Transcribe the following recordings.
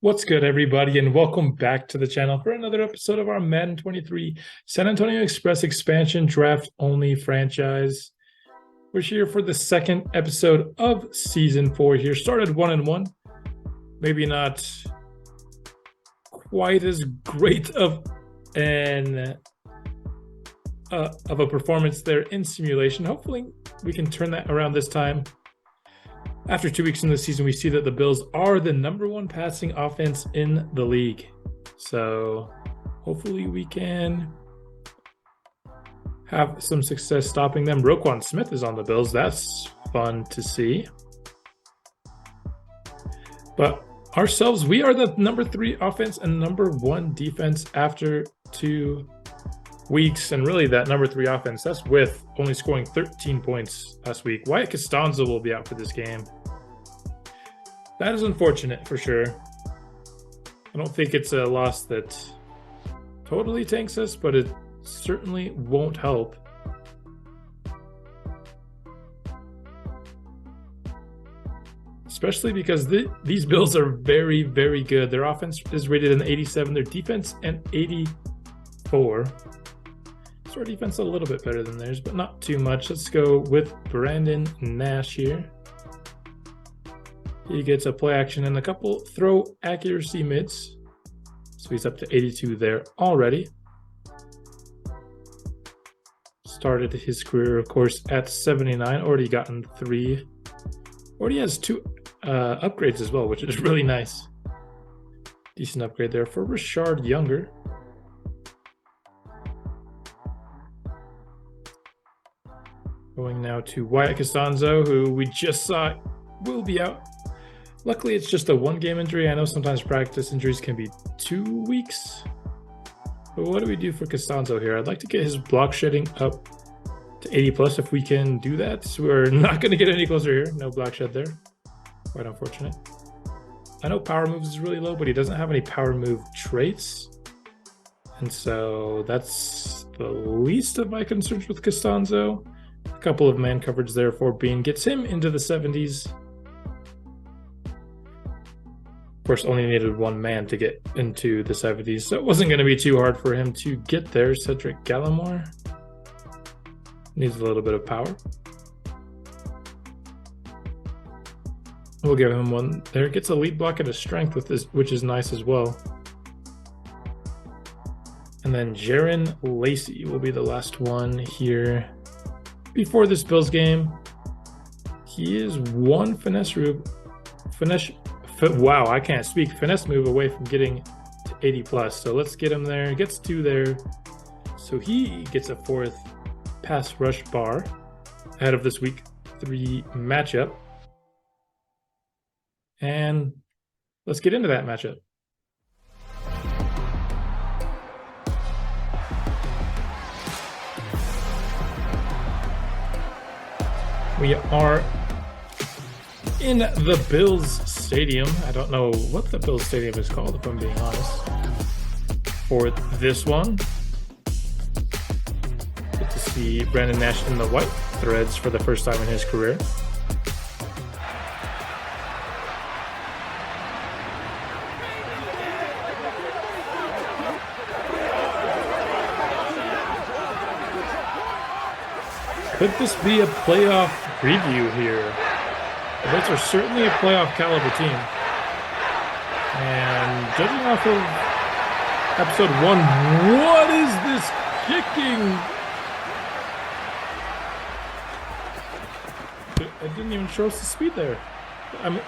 What's good, everybody, and welcome back to the channel for another episode of our Madden 23 San Antonio Express expansion draft-only franchise. We're here for the second episode of Season 4 here. Started 1-1. Maybe not quite as great of a performance there in simulation. Hopefully, we can turn that around this time. After 2 weeks in the season, we see that the Bills are the #1 passing offense in the league. So hopefully we can have some success stopping them. Roquan Smith is on the Bills. That's fun to see. But ourselves, we are the #3 offense and #1 defense after 2 weeks. And really that #3 offense, that's with only scoring 13 points last week. Wyatt Costanzo will be out for this game. That is unfortunate for sure. I don't think it's a loss that totally tanks us, but it certainly won't help. Especially because these Bills are very, very good. Their offense is rated an 87, their defense an 84. So our defense a little bit better than theirs, but not too much. Let's go with Brandon Nash here. He gets a play action and a couple throw accuracy mids. So he's up to 82 there already. Started his career, of course, at 79. Already gotten 3. Already has 2 upgrades as well, which is really nice. Decent upgrade there for Rashard Younger. Going now to Wyatt Costanzo, who we just saw will be out. Luckily, it's just a 1-game injury. I know sometimes practice injuries can be 2 weeks. But what do we do for Costanzo here? I'd like to get his block shedding up to 80 plus if we can do that. So we're not going to get any closer here. No block shed there. Quite unfortunate. I know power moves is really low, but he doesn't have any power move traits. And so that's the least of my concerns with Costanzo. A couple of man coverage there for Bean gets him into the 70s. Of course, only needed 1 man to get into the 70s, so it wasn't going to be too hard for him to get there. Cedric Gallimore needs a little bit of power. We'll give him 1 there. Gets a lead block and a strength with this, which is nice as well. And then Jaron Lacey will be the last one here before this Bills game. He is 1 finesse move away from getting to 80 plus. So let's get him there. Gets 2 there. So he gets a 4th pass rush bar ahead of this week 3 matchup. And let's get into that matchup. We are in the Bills Stadium. I don't know what the Bills Stadium is called, if I'm being honest, for this one. Good to see Brandon Nash in the white threads for the first time in his career. Could this be a playoff preview here? The Bills are certainly a playoff caliber team. And judging off of episode 1, what is this kicking? It didn't even show us the speed there.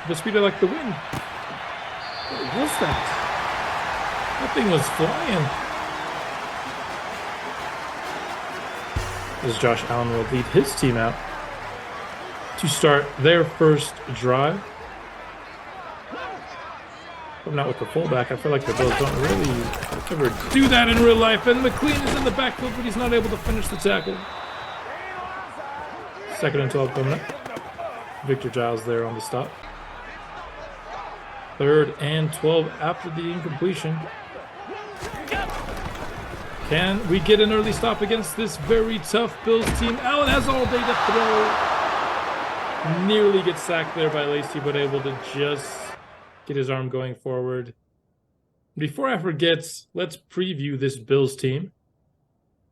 The speed of like the wind. What was that? That thing was flying. As Josh Allen will lead his team out to start their first drive. Coming out with the fullback, I feel like the Bills don't really ever do that in real life. And McLean is in the backfield, but he's not able to finish the tackle. 2nd and 12 coming up. Victor Giles there on the stop. 3rd and 12 after the incompletion. Can we get an early stop against this very tough Bills team? Allen has all day to throw. Nearly gets sacked there by Lacey, but able to just get his arm going forward. Before I forget, let's preview this Bills team.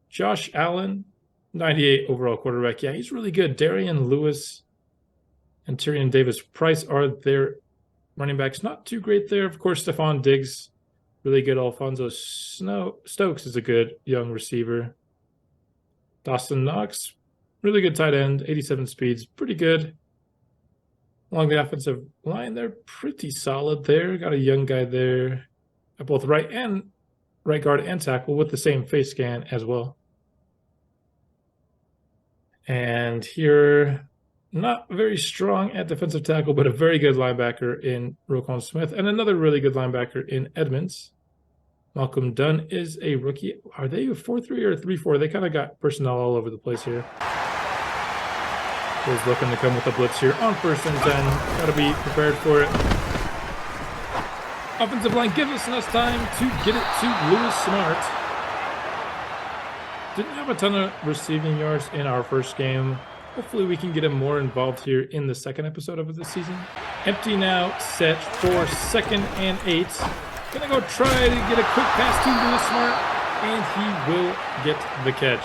Josh Allen, 98 overall quarterback. Yeah, he's really good. Darian Lewis and Tyrion Davis-Price are their running backs. Not too great there. Of course, Stephon Diggs, really good. Alfonso Stokes is a good young receiver. Dawson Knox, really good tight end, 87 speeds, pretty good. Along the offensive line, they're pretty solid there. Got a young guy there at both right guard and tackle with the same face scan as well. And here, not very strong at defensive tackle, but a very good linebacker in Roquan Smith and another really good linebacker in Edmonds. Malcolm Dunn is a rookie. Are they a 4-3 or a 3-4? They kind of got personnel all over the place here. Is looking to come with a blitz here on 1st and 10. Got to be prepared for it. Offensive line gives us enough time to get it to Lewis Smart. Didn't have a ton of receiving yards in our first game. Hopefully we can get him more involved here in the second episode of the season. Empty now, set for 2nd and 8. Gonna go try to get a quick pass to Lewis Smart, and he will get the catch.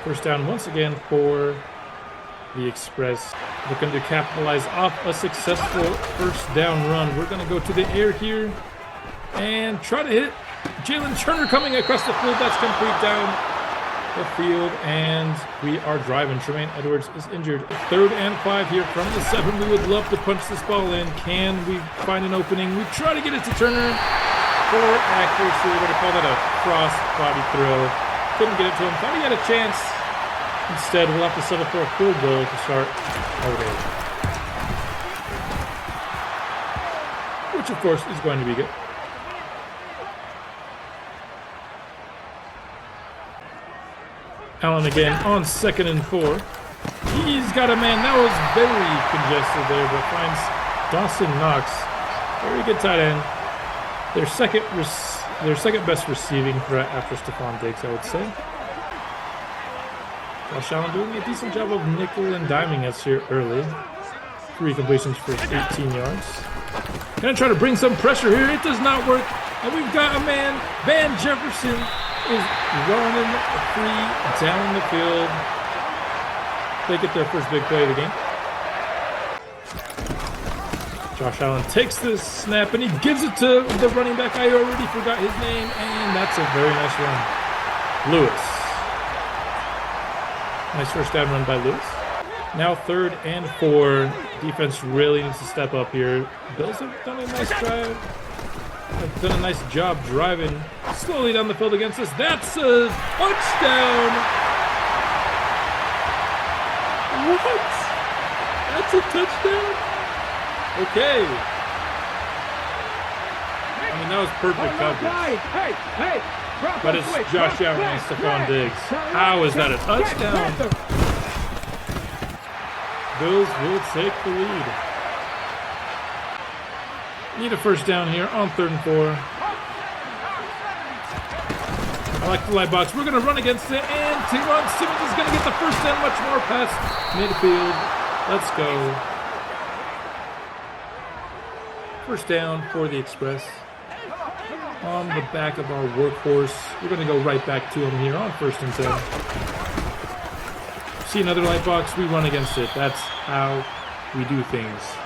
1st down once again for the Express. Looking to capitalize off a successful 1st down run. We're gonna go to the air here and try to hit Jalen Turner coming across the field. That's complete down the field, and we are driving. Tremaine Edwards is injured. 3rd and 5 here from the 7. We would love to punch this ball in. Can we find an opening? We try to get it to Turner for accuracy. We're going to call that a cross body throw. Couldn't get it to him. Thought he had a chance. Instead, we'll have to settle for a field goal to start our day, which of course is going to be good. Allen again on 2nd and 4. He's got a man. That was very congested there, but finds Dawson Knox. Very good tight end. Their second best receiving threat after Stephon Diggs, I would say. Josh Allen doing a decent job of nickel and diming us here early. 3 completions for 18 yards. Gonna try to bring some pressure here. It does not work. And we've got a man. Van Jefferson is running free down the field. They get their first big play of the game. Josh Allen takes this snap and he gives it to the running back. I already forgot his name, and that's a very nice run. Lewis. Nice 1st down run by Lewis. Now 3rd and 4. Defense really needs to step up here. Bills have done a nice drive. Have done a nice job driving slowly down the field against us. That's a touchdown! What? That's a touchdown? Okay. I mean, that was perfect coverage. But it's Josh Allen and Stephon Diggs. How is that a touchdown? Bills will take the lead. Need a 1st down here on 3rd and 4. I like the light box. We're going to run against it, and Tyron Simmons is going to get the 1st down, much more past midfield. Let's go. 1st down for the Express. On the back of our workhorse. We're going to go right back to him here on 1st and 10. See another light box, we run against it. That's how we do things.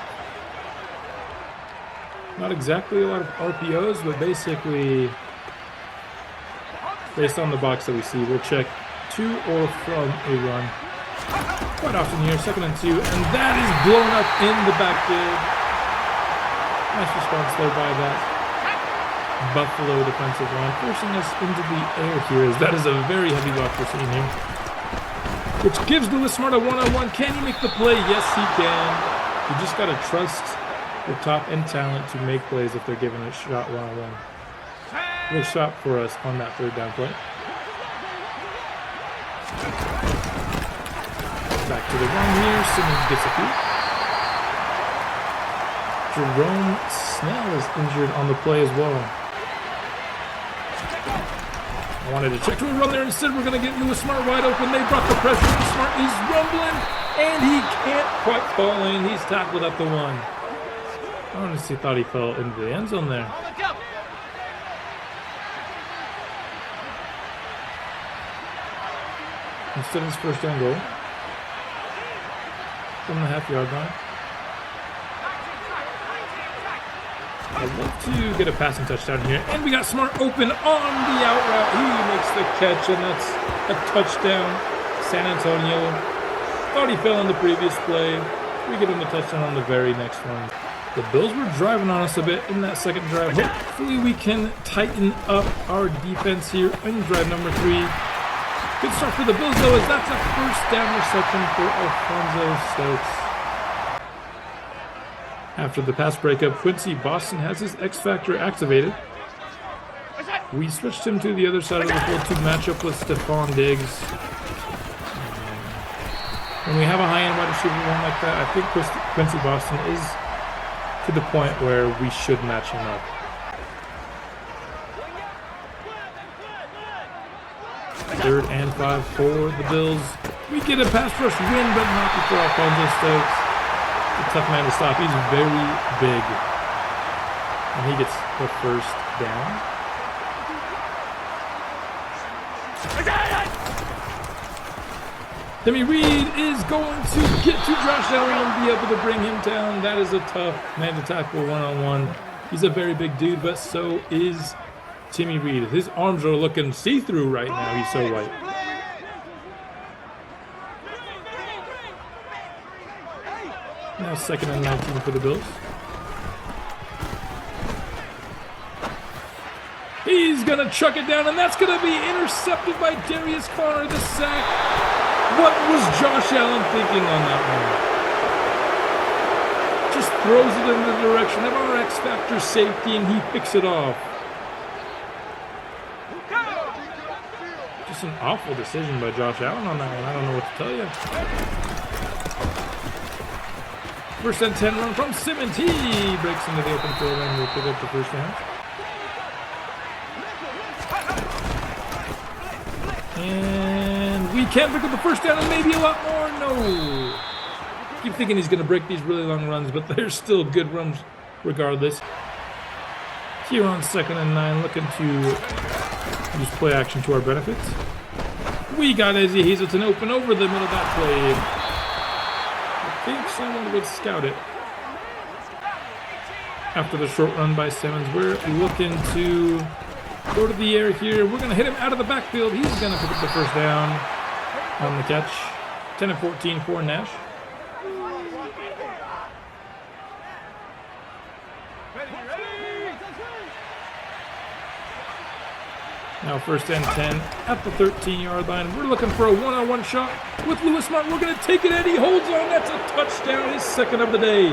Not exactly a lot of RPOs, but basically, based on the box that we see, we'll check to or from a run. Quite often here, 2nd and 2, and that is blown up in the backfield. Nice response there by that Buffalo defensive line, forcing us into the air here, as that is a very heavy box we're seeing here. Which gives Lewis Smart a one-on-one. Can he make the play? Yes, he can. You just got to trust the top end talent to make plays if they're given a shot one-on-one. Good shot for us on that 3rd down play. Back to the run here. Simmons gets a few. Jerome Snell is injured on the play as well. I wanted to check to a run there. Instead, we're going to get Lewis Smart wide open. They brought the pressure. Lewis Smart is rumbling, and he can't quite fall in. He's tackled at the 1. I honestly thought he fell into the end zone there. instead of his first down goal from the half-yard line. I'd love to get a passing touchdown here. And we got Smart open on the out route. He makes the catch, and that's a touchdown. San Antonio thought he fell on the previous play. We get him the touchdown on the very next one. The Bills were driving on us a bit in that second drive. Hopefully we can tighten up our defense here in drive number 3. Good start for the Bills, though, as that's a first down reception for Alfonso Stokes. After the pass breakup, Quincy Boston has his X Factor activated. We switched him to the other side of the field to match up with Stephon Diggs. When we have a high-end wide receiver one like that, I think Quincy Boston is to the point where we should match him up. Third and 5 for the Bills. We get a pass rush win, but not before Alfonso Stokes. A tough man to stop. He's very big. And he gets the first down. Demi Reed is going to get to Josh Allen and be able to bring him down. That is a tough man to tackle one-on-one. He's a very big dude, but so is Timmy Reed. His arms are looking see-through right now. He's so white. Now 2nd and 19 for the Bills. He's going to chuck it down, and that's going to be intercepted by Darius Conner, the sack. What was Josh Allen thinking on that one? Just throws it in the direction of our X Factor safety, and he picks it off. Just an awful decision by Josh Allen on that one. I don't know what to tell you. First and 10 run from Simmons. He breaks into the open field and will pick up the first down. And we can pick up the first down and maybe a lot more. No. Keep thinking he's going to break these really long runs, but they're still good runs regardless. Here on 2nd and 9, looking to use play action to our benefit. We got Ezzy Hazelton open over the middle of that play. I think someone would scout it. After the short run by Simmons, we're looking to go to the air here. We're going to hit him out of the backfield. He's going to pick up the first down on the catch. 10 and 14 for Nash. Now 1st and 10 at the 13-yard line. We're looking for a one-on-one shot with Lewis Smart. We're going to take it, and he holds on. That's a touchdown, his 2nd of the day.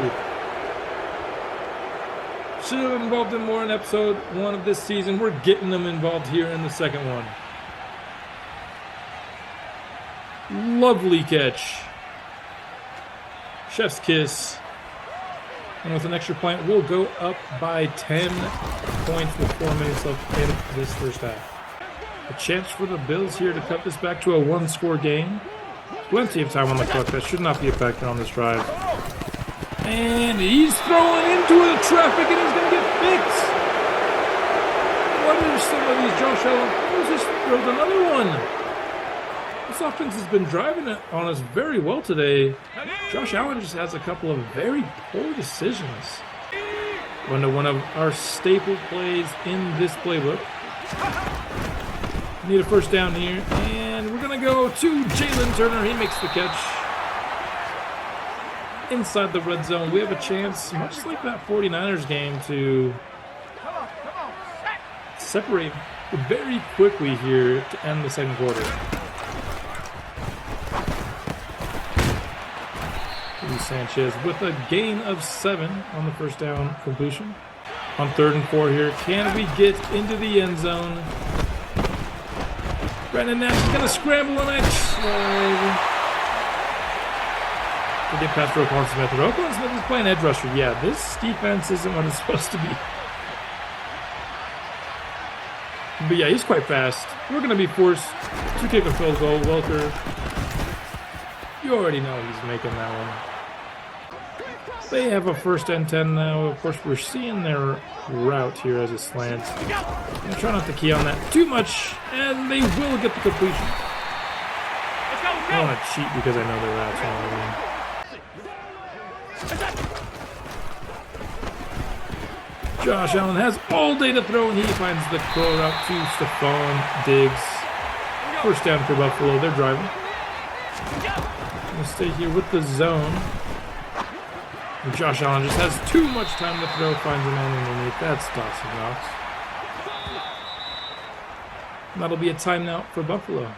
Should have been involved in more in episode 1 of this season. We're getting them involved here in the 2nd one. Lovely catch. Chef's kiss. And with an extra point, we'll go up by 10 points with 4 minutes left in this first half. A chance for the Bills here to cut this back to a 1-score game. Plenty of time on the clock. That should not be a factor on this drive. And he's throwing into the traffic, and he's going to get fixed. What are some of these Josh Allen? Oh, just throws another one. This offense has been driving it on us very well today. Josh Allen just has a couple of very poor decisions. Going to one of our staple plays in this playbook. Need a first down here, and we're going to go to Jalen Turner. He makes the catch. Inside the red zone, we have a chance, much like that 49ers game, to separate very quickly here to end the 2nd quarter. Sanchez with a gain of 7 on the first down completion. On 3rd and 4 here, can we get into the end zone? Brandon Nash is going to scramble, and I try to get past Roquan Smith. Roquan Smith is playing edge rusher. Yeah, this defense isn't what it's supposed to be. But yeah, he's quite fast. We're going to be forced to kick a field goal. Welker, you already know he's making that one. They have a 1st and 10 now. Of course, we're seeing their route here as it slants. I'm trying not to key on that too much, and they will get the completion. I want to cheat because I know they're rats. Josh Allen has all day to throw, and he finds the curl route to Stephon Diggs. First down for Buffalo. They're driving. Gonna stay here with the zone. And Josh Allen just has too much time to throw. Finds a man underneath. That's Dawson Knox. That'll be a timeout for Buffalo.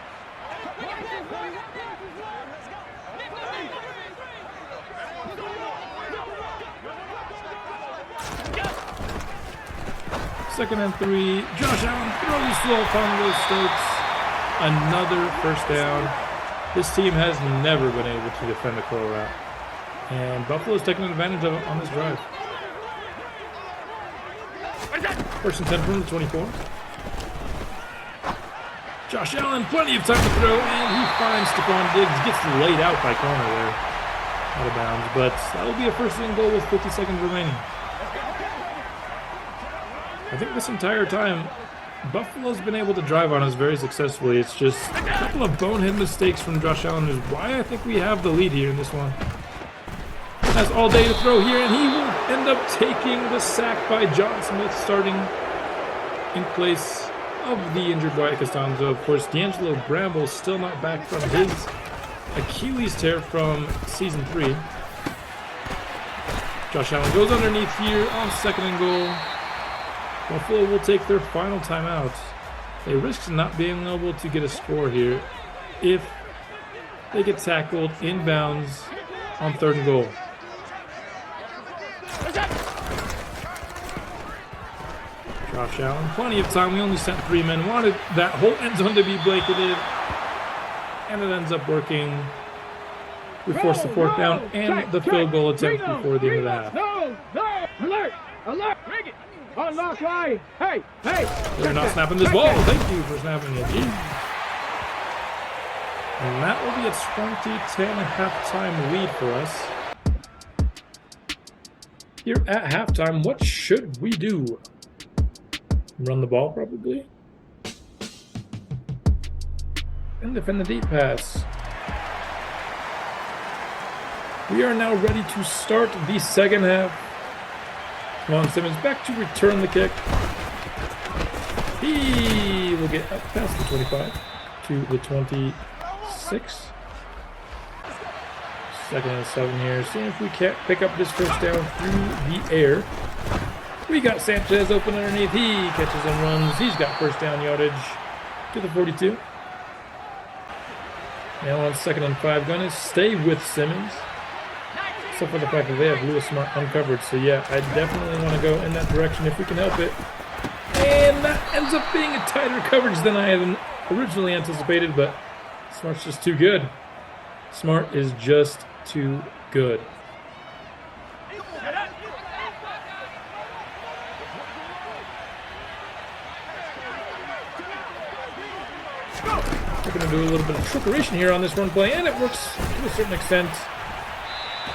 Second and 3. Josh Allen throws slow upon those Stokes. Another first down. This team has never been able to defend a curl route. And Buffalo's taking advantage of it on this drive. First and 10 from the 24. Josh Allen, plenty of time to throw, and he finds Stephon Diggs. Gets laid out by corner there. Out of bounds, but that'll be a first and goal with 50 seconds remaining. I think this entire time, Buffalo's been able to drive on us very successfully. It's just a couple of bonehead mistakes from Josh Allen is why I think we have the lead here in this one. Has all day to throw here, and he will end up taking the sack by John Smith, starting in place of the injured Wyatt Costanzo. Of course, D'Angelo Bramble still not back from his Achilles tear from season 3. Josh Allen goes underneath here on second and goal. Buffalo will take their final timeout. They risk not being able to get a score here if they get tackled inbounds on third and goal. Josh Allen, plenty of time. We only sent 3 men. Wanted that whole end zone to be blanketed, and it ends up working. We force the fourth down and the field goal attempt before the end of the half. Alert! Alert! Bring it! Unlock line! Hey! We're not snapping this ball. Thank you for snapping it. And that will be a 20-10 halftime lead for us. Here at halftime, what should we do? Run the ball, probably. And defend the deep pass. We are now ready to start the second half. Ron Simmons back to return the kick. He will get up past the 25 to the 26. Second and 7 here. Seeing if we can't pick up this first down through the air. We got Sanchez open underneath. He catches and runs. He's got first down yardage to the 42. Now on second and 5, gonna stay with Simmons. Except for the fact that they have Lewis Smart uncovered. So yeah, I definitely want to go in that direction if we can help it. And that ends up being a tighter coverage than I had originally anticipated, but Smart's just too good. Smart is just too good. We're going to do a little bit of trickeration here on this run play, and it works to a certain extent.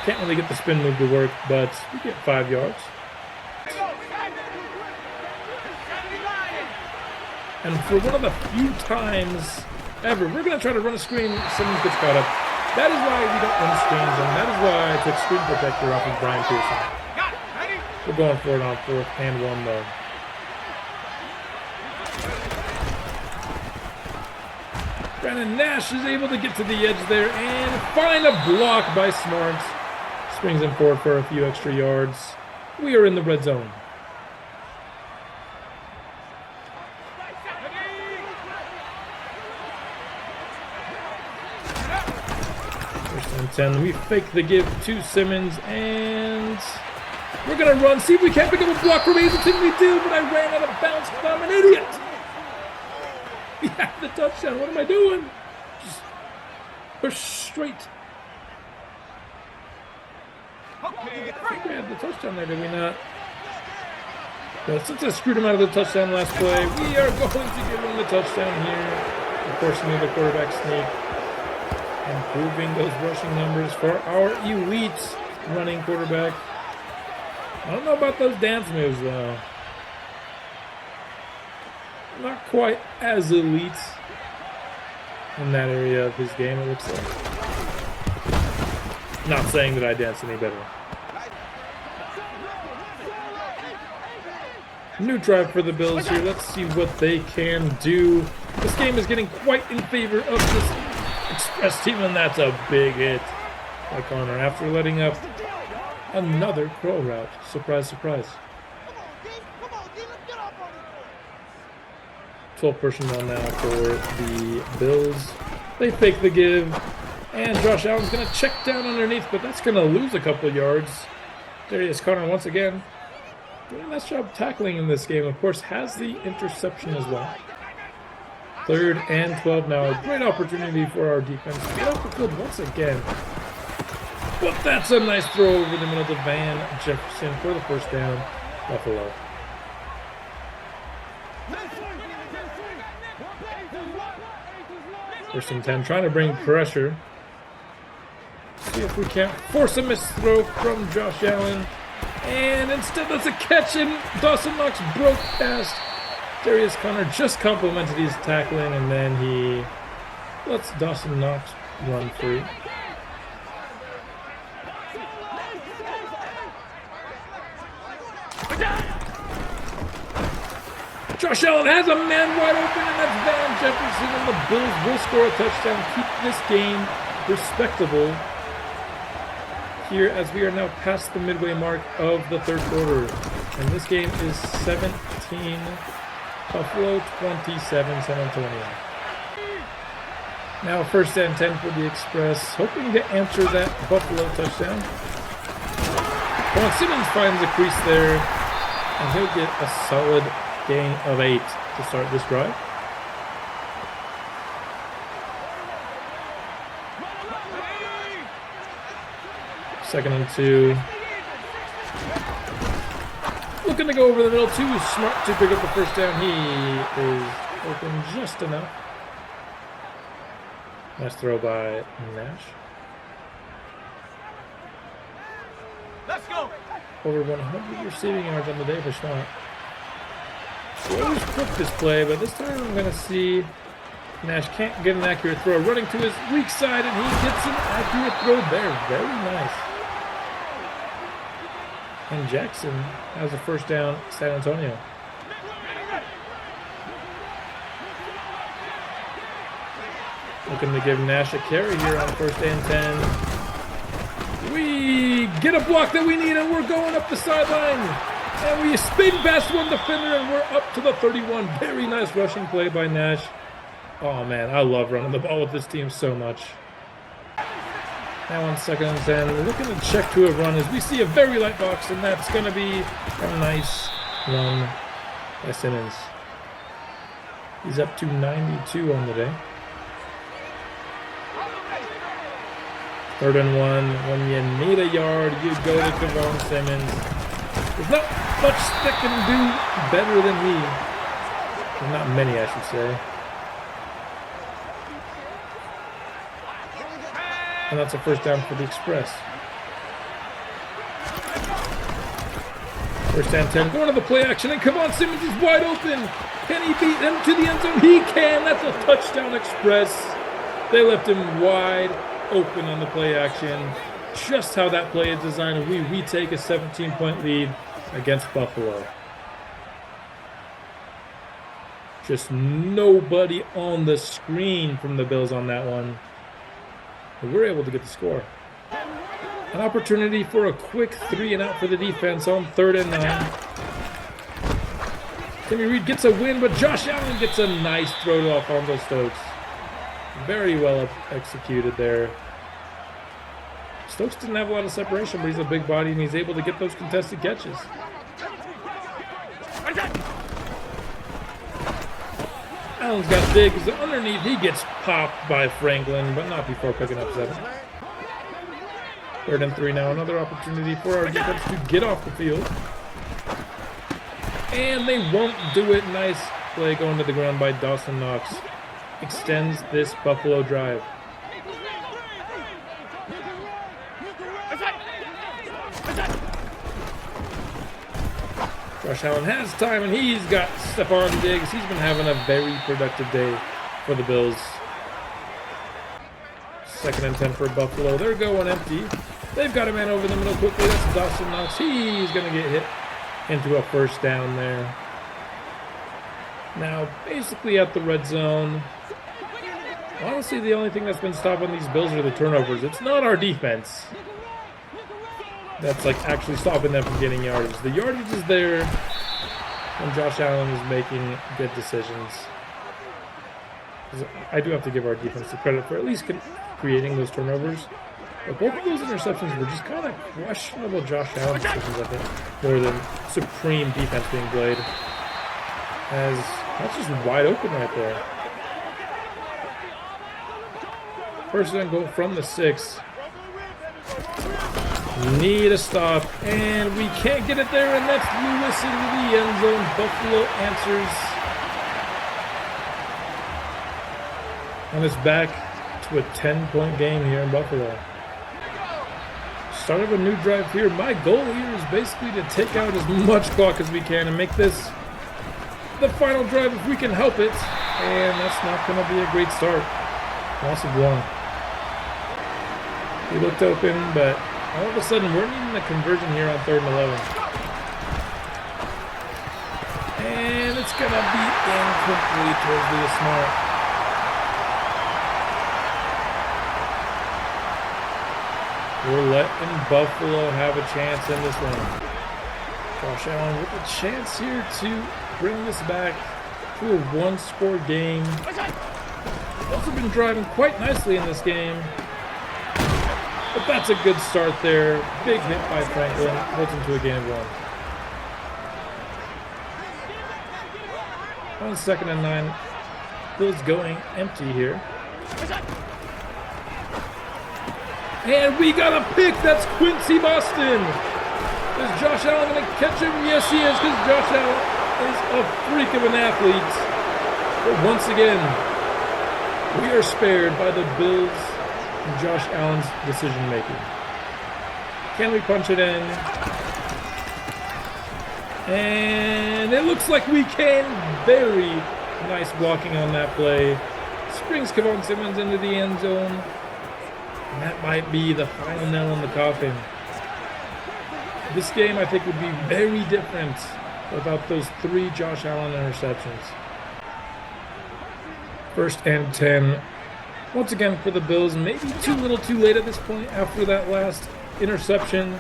Can't really get the spin move to work, but we get 5 yards. And for one of the few times ever, we're going to try to run a screen. Simmons gets caught up. That is why we don't run screens, and that is why I took screen protector off of Brian Pearson. We're going for it on 4th and 1, though. Brandon Nash is able to get to the edge there and find a block by Smart. Springs him forward for a few extra yards. We are in the red zone. First and 10. We fake the give to Simmons, and we're going to run. See if we can't pick up a block from Hazleton. We do, but I ran out of bounds because I'm an idiot. We have the touchdown. What am I doing? Just push straight. I think we had the touchdown there, did we not? But since I screwed him out of the touchdown last play, we are going to give him the touchdown here. Of course, another quarterback sneak. Improving those rushing numbers for our elite running quarterback. I don't know about those dance moves, though. Not quite as elite in that area of his game, it looks like. Not saying that I dance any better. New drive for the Bills here. Let's see what they can do. This game is getting quite in favor of this Express team, and that's a big hit by Connor after letting up another curl route. Surprise, surprise. 12 personnel now for the Bills. They fake the give, and Josh Allen's going to check down underneath, but that's going to lose a couple yards. Darius Connor once again doing a nice job tackling in this game. Of course, has the interception as well. 3rd and 12 now. A great opportunity for our defense to get off the field once again. But that's a nice throw over the middle to Van Jefferson for the first down. Buffalo. First and 10, trying to bring pressure. See if we can't force a missed throw from Josh Allen. And instead that's a catch, and Dawson Knox broke past Darius Connor. Just complimented his tackling, and then he lets Dawson Knox run free. Josh Allen has a man wide open, and that's Van Jefferson, and the Bills will score a touchdown, keep this game respectable here as we are now past the midway mark of the 3rd quarter. And this game is 17, Buffalo 27, San Antonio. Now 1st and 10 for the Express, hoping to answer that Buffalo touchdown. Simmons finds a crease there, and he'll get a solid gain of 8 to start this drive. Second and 2. Looking to go over the middle. Too smart to pick up the first down. He is open just enough. Nice throw by Nash. Let's go. Over 100 receiving yards on the day for Schwant. We always cook this play, but this time I'm going to see Nash can't get an accurate throw. Running to his weak side, and he gets an accurate throw there. Very nice. And Jackson has a first down, San Antonio. Looking to give Nash a carry here on 1st and 10. We get a block that we need, and we're going up the sideline. And we spin past one defender, and we're up to the 31. Very nice rushing play by Nash. Oh, man, I love running the ball with this team so much. Now on 2nd and 10, we're looking to check to a run as we see a very light box, and that's going to be a nice run by Simmons. He's up to 92 on the day. 3rd and 1, when you need a yard, you go to Kevon Simmons. There's not much that can do better than he. Well, not many, I should say. And that's a first down for the Express. 1st and 10, going to the play action, and Kevon Simmons is wide open. Can he beat him to the end zone? He can. That's a touchdown, Express. They left him wide open on the play action. Just how that play is designed. We take a 17-point lead against Buffalo. Just nobody on the screen from the Bills on that one. But we're able to get the score. An opportunity for a quick 3 and out for the defense on 3rd and 9. Timmy Reed gets a win, but Josh Allen gets a nice throw to Alfonso Stokes. Very well executed there. Stokes didn't have a lot of separation, but he's a big body, and he's able to get those contested catches. Allen's got big. Underneath, he gets popped by Franklin, but not before picking up 7. 3rd and 3 now. Another opportunity for our defense to get off the field. And they won't do it. Nice play going to the ground by Dawson Knox. Extends this Buffalo drive. Josh Allen has time, and he's got Stephon Diggs. He's been having a very productive day for the Bills. Second and 10 for Buffalo. They're going empty. They've got a man over the middle quickly. That's Dawson Knox. He's going to get hit into a first down there. Now, basically at the red zone. Honestly, the only thing that's been stopping these Bills are the turnovers. It's not our defense that's like actually stopping them from getting yardage. The yardage is there when Josh Allen is making good decisions. I do have to give our defense the credit for at least creating those turnovers. But both of those interceptions were just kind of questionable Josh Allen decisions, I think, more than supreme defense being played. As that's just wide open right there. First and goal from the 6. Need a stop, and we can't get it there, and that's Lewis into the end zone. Buffalo answers. And it's back to a 10-point game here in Buffalo. Start of a new drive here. My goal here is basically to take out as much clock as we can and make this the final drive if we can help it. And that's not going to be a great start. Loss of 1. We looked open, but all of a sudden we're needing a conversion here on 3rd and 11. And it's going to be incomplete towards Leah Smart. We're letting Buffalo have a chance in this one. Josh Allen with a chance here to bring this back to a 1-score game. Also been driving quite nicely in this game. But that's a good start there. Big hit by Franklin. Puts into a gain of 1. On 2nd and 9. Bills going empty here. And we got a pick. That's Quincy Boston. Is Josh Allen going to catch him? Yes, he is, because Josh Allen is a freak of an athlete. But once again, we are spared by the Bills and Josh Allen's decision making. Can we punch it in? And it looks like we can. Very nice blocking on that play. Springs Kevon Simmons into the end zone. And that might be the final nail in the coffin. This game, I think, would be very different without those 3 Josh Allen interceptions. 1st and 10. Once again for the Bills. Maybe too little too late at this point after that last interception.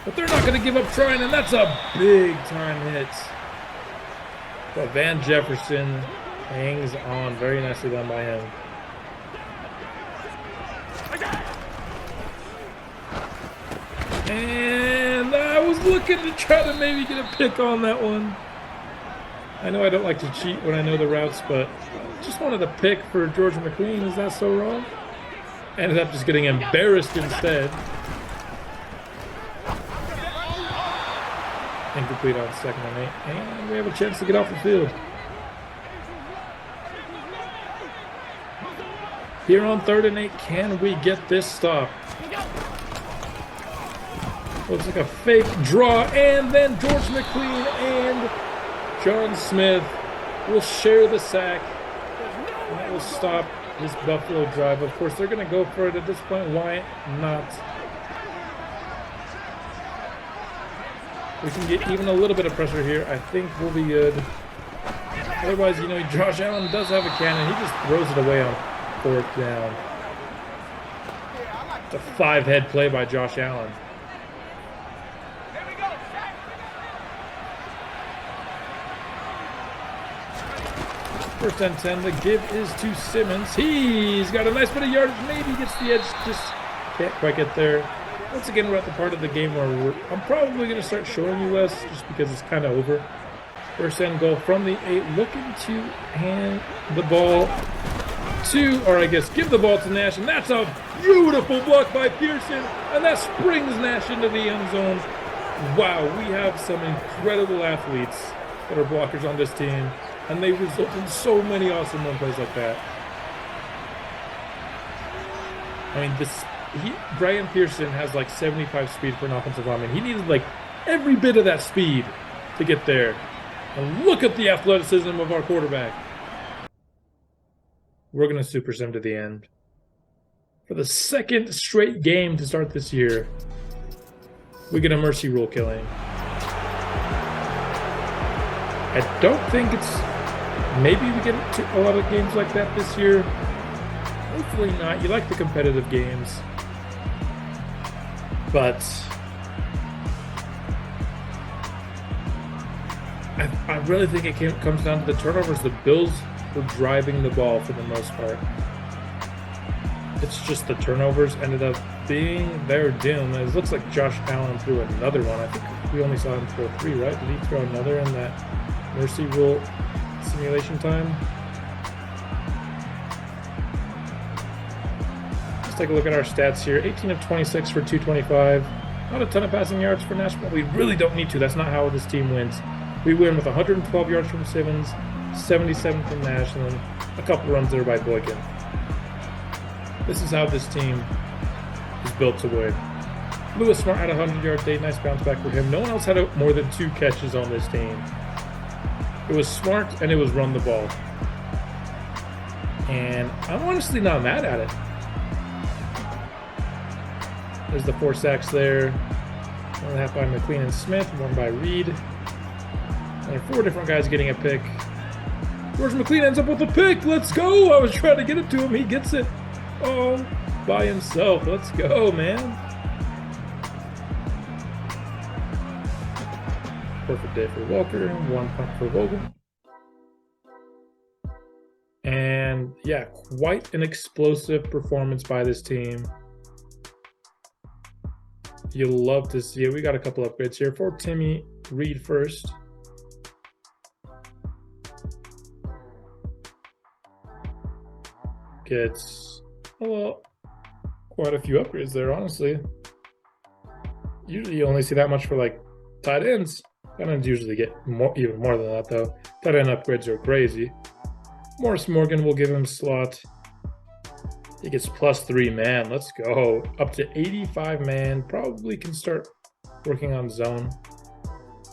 But they're not going to give up trying, and that's a big-time hit. But Van Jefferson hangs on. Very nicely done by him. And I was looking to try to maybe get a pick on that one. I know I don't like to cheat when I know the routes, but just wanted a pick for George McQueen. Is that so wrong? Ended up just getting embarrassed instead. Incomplete on 2nd and 8. And we have a chance to get off the field. Here on 3rd and 8, can we get this stop? Looks like a fake draw, and then George McQueen and John Smith will share the sack. And that will stop this Buffalo drive. Of course, they're going to go for it at this point. Why not? We can get even a little bit of pressure here. I think we'll be good. Otherwise, you know, Josh Allen does have a cannon. He just throws it away on 4th down. It's a 5-head play by Josh Allen. First and 10, the give is to Simmons. He's got a nice bit of yardage, maybe gets the edge, just can't quite get there. Once again, we're at the part of the game where I'm probably going to start showing you less, just because it's kind of over. First and goal from the 8, looking to hand the ball to, or I guess give the ball to Nash, and that's a beautiful block by Pearson, and that springs Nash into the end zone. Wow, we have some incredible athletes that are blockers on this team. And they result in so many awesome run plays like that. I mean, Brian Pearson has like 75 speed for an offensive lineman. He needed like every bit of that speed to get there. And look at the athleticism of our quarterback. We're going to super sim to the end. For the second straight game to start this year, we get a mercy rule killing. I don't think it's... Maybe we get to a lot of games like that this year. Hopefully not. You like the competitive games. But I really think it comes down to the turnovers. The Bills were driving the ball for the most part. It's just the turnovers ended up being their doom. It looks like Josh Allen threw another one. I think we only saw him throw 3, right? Did he throw another in that mercy rule simulation time? Let's take a look at our stats here. 18 of 26 for 225. Not a ton of passing yards for Nash, but we really don't need to. That's not how this team wins. We win with 112 yards from Simmons, 77 from Nash, and then a couple runs there by Boykin. This is how this team is built to win. Lewis Smart had a 100-yard day. Nice bounce back for him. No one else had more than 2 catches on this team. It was Smart, and it was run the ball. And I'm honestly not mad at it. There's the 4 sacks there. 1.5 by McLean and Smith, 1 by Reed. And there are 4 different guys getting a pick. George McLean ends up with a pick. Let's go. I was trying to get it to him. He gets it. Oh, by himself. Let's go, man. Perfect day for Walker. 1 punt for Vogel. And yeah, quite an explosive performance by this team. You'll love to see it. We got a couple upgrades here for Timmy Reed first. Gets, well, quite a few upgrades there, honestly. Usually you only see that much for like tight ends. Tight ends usually get even more than that though. Tight end upgrades are crazy. Morris Morgan will give him slot. He gets +3 man. Let's go. Up to 85 man. Probably can start working on zone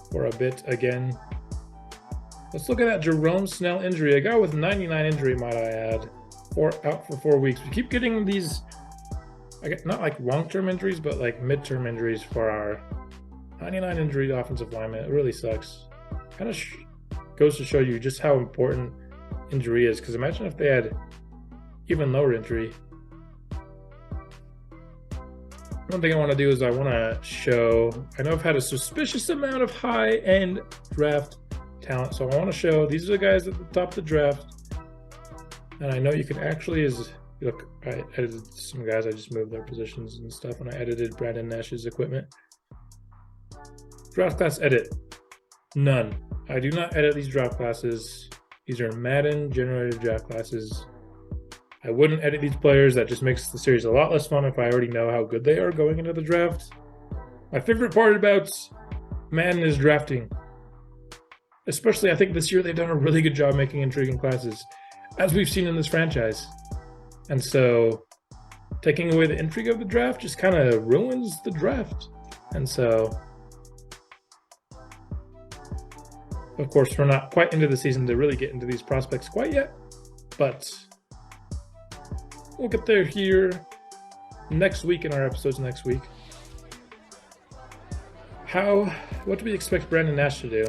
for a bit again. Let's look at that Jerome Snell injury. A guy with 99 injury, might I add. Out for 4 weeks. We keep getting these, not like long-term injuries, but like mid-term injuries for our 99 injury offensive lineman. It really sucks. Kind of goes to show you just how important injury is. Because imagine if they had even lower injury. One thing I want to do is I want to show, I know I've had a suspicious amount of high-end draft talent, so I want to show these are the guys at the top of the draft. And I know you can actually, look, I edited some guys, I just moved their positions and stuff, and I edited Brandon Nash's equipment. Draft class edit, none. I do not edit these draft classes. These are Madden generated draft classes. I wouldn't edit these players. That just makes the series a lot less fun if I already know how good they are going into the draft. My favorite part about Madden is drafting. Especially, I think this year they've done a really good job making intriguing classes, as we've seen in this franchise. And so taking away the intrigue of the draft just kind of ruins the draft. And so, of course, we're not quite into the season to really get into these prospects quite yet, but we'll get there here next week in our episodes next week. What do we expect Brandon Nash to do?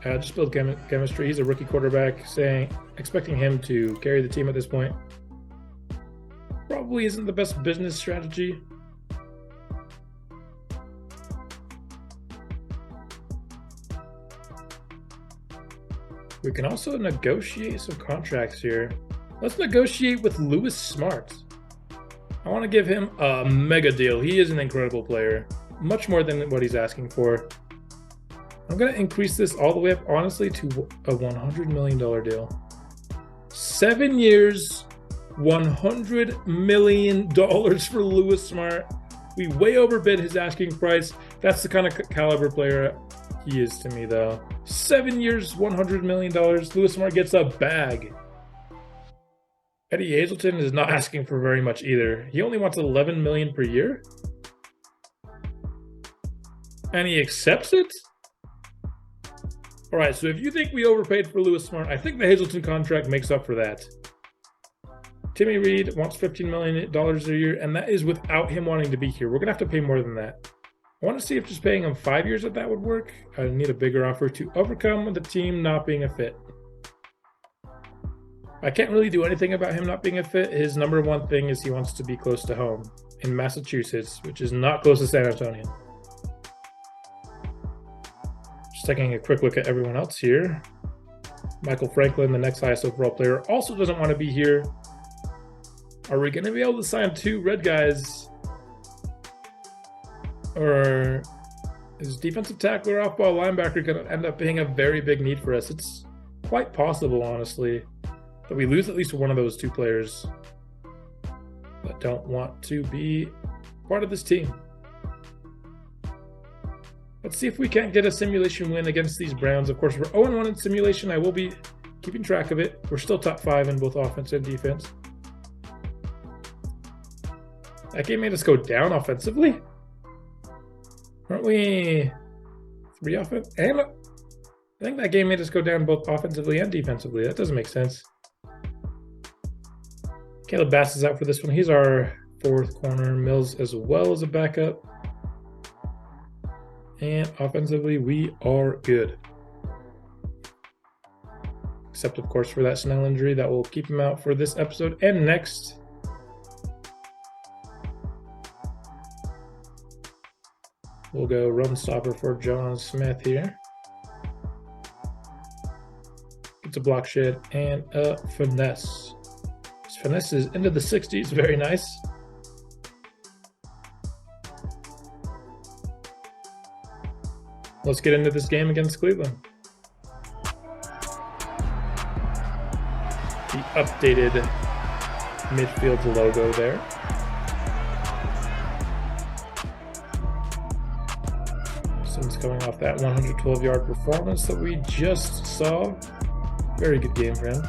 Just build chemistry. He's a rookie quarterback, expecting him to carry the team at this point probably isn't the best business strategy. We can also negotiate some contracts here. Let's negotiate with Lewis Smart. I want to give him a mega deal. He is an incredible player, much more than what he's asking for. I'm going to increase this all the way up, honestly, to a $100 million deal. 7 years, $100 million for Lewis Smart. We way overbid his asking price. That's the kind of caliber player he is to me, though. 7 years, $100 million. Lewis Smart gets a bag. Eddie Hazelton is not asking for very much either. He only wants $11 million per year. And he accepts it? All right, so if you think we overpaid for Lewis Smart, I think the Hazelton contract makes up for that. Timmy Reed wants $15 million a year, and that is without him wanting to be here. We're going to have to pay more than that. I want to see if just paying him 5 years that would work. I need a bigger offer to overcome the team not being a fit. I can't really do anything about him not being a fit. His number one thing is he wants to be close to home in Massachusetts, which is not close to San Antonio. Just taking a quick look at everyone else here. Michael Franklin, the next highest overall player, also doesn't want to be here. Are we going to be able to sign 2 red guys? Or is defensive tackler, off-ball linebacker going to end up being a very big need for us? It's quite possible, honestly, that we lose at least one of those 2 players that don't want to be part of this team. Let's see if we can't get a simulation win against these Browns. Of course, we're 0-1 in simulation. I will be keeping track of it. We're still top 5 in both offense and defense. That game made us go down offensively. Aren't we 3 offense? And I think that game made us go down both offensively and defensively. That doesn't make sense. Caleb Bass is out for this one. He's our 4th corner. Mills as well as a backup. And offensively, we are good. Except, of course, for that Snell injury that will keep him out for this episode and next. We'll go run stopper for John Smith here. It's a block shed and a finesse. His finesse is into the 60s. Very nice. Let's get into this game against Cleveland. The updated midfield logo there. Since coming off that 112-yard performance that we just saw. Very good game for him.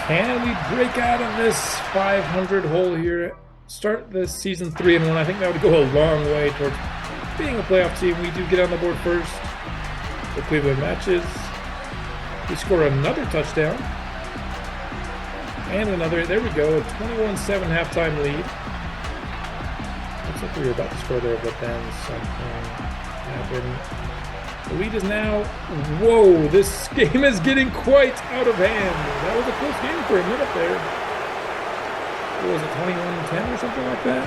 Can we break out of this 500 hole here? Start this season 3-1. I think that would go a long way towards being a playoff team. We do get on the board first. The Cleveland matches. We score another touchdown. And another. There we go. A 21-7 halftime lead. Looks like we were about to score there, but then something happened. The lead is now. Whoa, this game is getting quite out of hand. That was a close game for a minute there. What was it, 21-10 or something like that?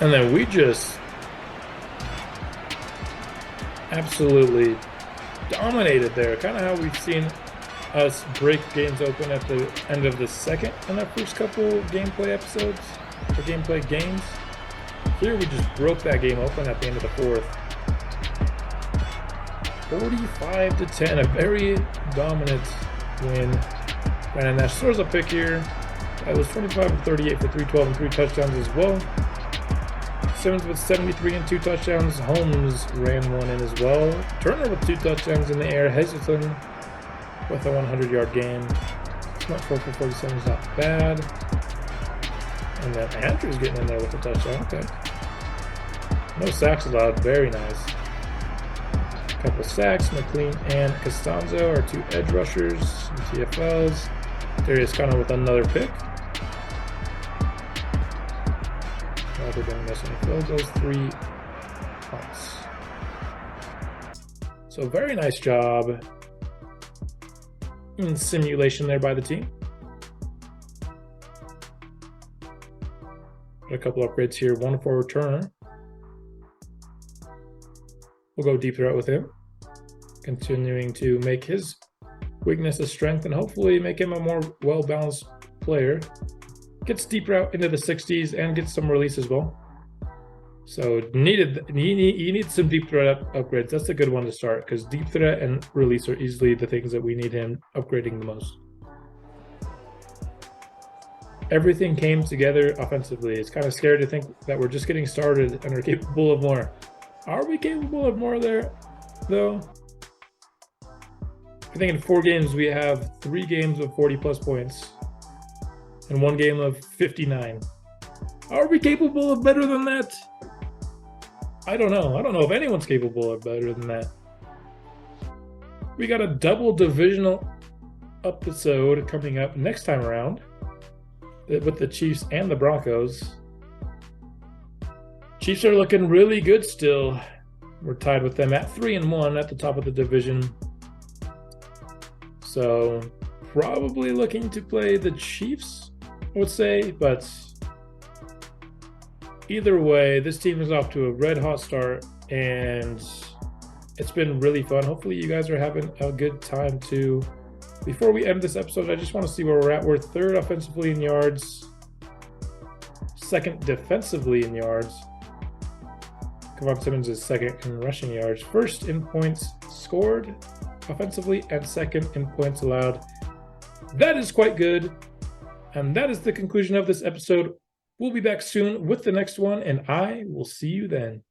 And then we just absolutely dominated there. Kind of how we've seen us break games open at the end of the second in our first couple gameplay episodes, or gameplay games. Here we just broke that game open at the end of the 4th. 45-10, a very dominant win. Brandon Nash throws a pick here. That was 25-38 for 312 and 3 touchdowns as well. Simmons with 73 and 2 touchdowns. Holmes ran one in as well. Turner with 2 touchdowns in the air. Hazleton with a 100-yard game. Not 4 for 47 is not bad. And then Andrew's getting in there with a touchdown. Okay. No sacks allowed. Very nice. Couple sacks. McLean and Costanzo are 2 edge rushers and TFLs. Darius Connor with another pick. They're going to miss any field goals. 3 punts. So very nice job in simulation there by the team. Got a couple upgrades here. 1 for return. We'll go deep threat with him. Continuing to make his weakness a strength and hopefully make him a more well-balanced player. Gets deep route into the 60s and gets some release as well. So you need some deep threat upgrades. That's a good one to start because deep threat and release are easily the things that we need him upgrading the most. Everything came together offensively. It's kind of scary to think that we're just getting started and we're capable of more. Are we capable of more there, though? I think in 4 games we have 3 games of 40-plus points and 1 game of 59. Are we capable of better than that? I don't know. I don't know if anyone's capable of better than that. We got a double divisional episode coming up next time around with the Chiefs and the Broncos. Chiefs are looking really good still. We're tied with them at 3-1 at the top of the division. So probably looking to play the Chiefs, I would say, but either way, this team is off to a red hot start and it's been really fun. Hopefully you guys are having a good time too. Before we end this episode, I just want to see where we're at. We're third offensively in yards, second defensively in yards. Kevon Simmons is second in rushing yards, first in points scored offensively, and second in points allowed. That is quite good. And that is the conclusion of this episode. We'll be back soon with the next one, and I will see you then.